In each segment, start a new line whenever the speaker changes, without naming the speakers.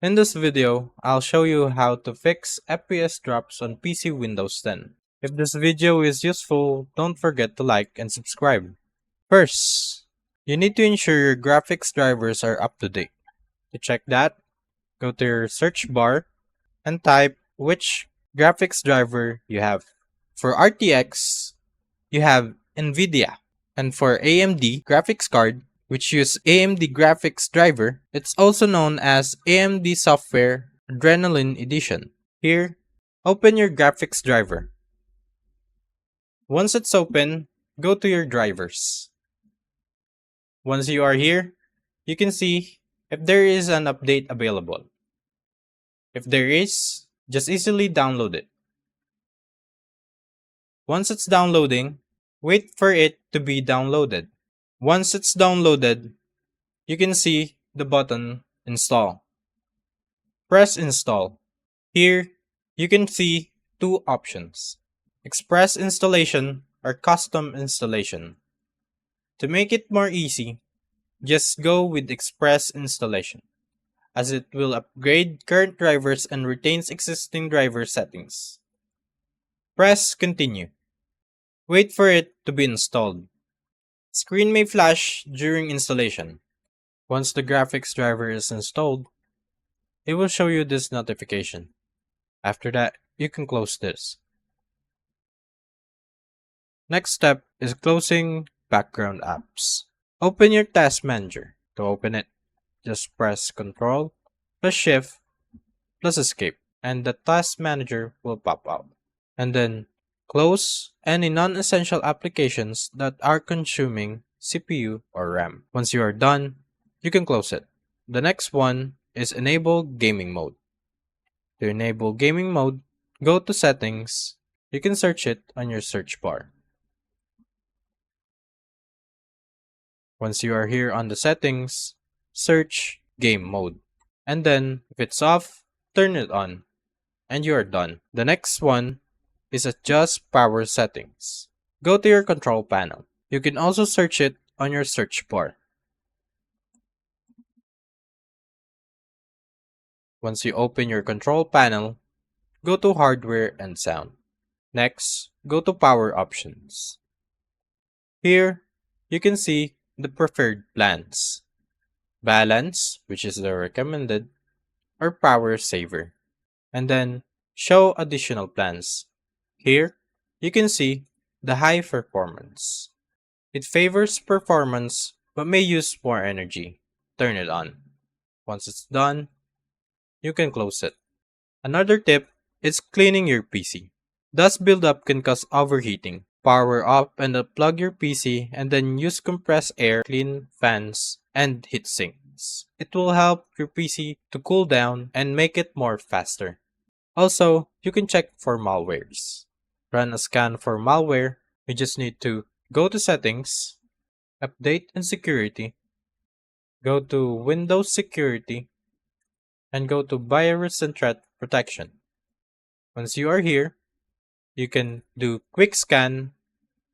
In this video, I'll show you how to fix FPS drops on PC Windows 10. If this video is useful, don't forget to like and subscribe. First, you need to ensure your graphics drivers are up to date. To check that, go to your search bar and type which graphics driver you have. For RTX, you have NVIDIA. And for AMD graphics card, which use AMD graphics driver, it's also known as AMD Software Adrenaline Edition. Here, open your graphics driver. Once it's open, go to your drivers. Once you are here, you can see if there is an update available. If there is, just easily download it. Once it's downloading, wait for it to be downloaded. Once it's downloaded, you can see the button Install. Press Install. Here, you can see two options: Express installation or Custom installation. To make it more easy, just go with Express installation, as it will upgrade current drivers and retains existing driver settings. Press Continue. Wait for it to be installed. Screen may flash during installation. Once the graphics driver is installed, it will show you this notification. After that, you can close this. Next step is closing background apps. Open your task manager. To open it, just press Ctrl plus Shift plus Escape, and the task manager will pop out. And then close any non-essential applications that are consuming CPU or RAM. Once you are done, you can close it. The next one is Enable Gaming Mode. To enable gaming mode, go to Settings. You can search it on your search bar. Once you are here on the settings, search Game Mode. And then, if it's off, turn it on. And you are done. The next one is Adjust Power Settings. Go to your control panel. You can also search it on your search bar. Once you open your control panel, go to Hardware and Sound. Next, go to Power Options. Here, you can see the preferred plans: Balance, which is the recommended, or Power Saver. And then, Show Additional Plans. Here, you can see the High Performance. It favors performance but may use more energy. Turn it on. Once it's done, you can close it. Another tip is cleaning your PC. Dust buildup can cause overheating. Power up and unplug your PC and then use compressed air, clean fans, and heat sinks. It will help your PC to cool down and make it more faster. Also, you can check for malwares. Run a scan for malware. You just need to go to Settings, Update and Security, go to Windows Security, and go to Virus and Threat Protection. Once you are here, you can do Quick Scan,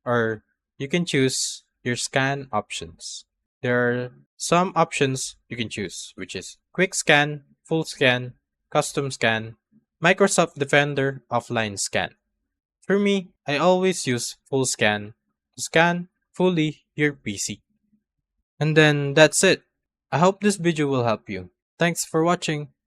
or you can choose your scan options. There are some options you can choose, which is Quick Scan, Full Scan, Custom Scan, Microsoft Defender Offline Scan. For me, I always use Full Scan to scan fully your PC. And then that's it. I hope this video will help you. Thanks for watching.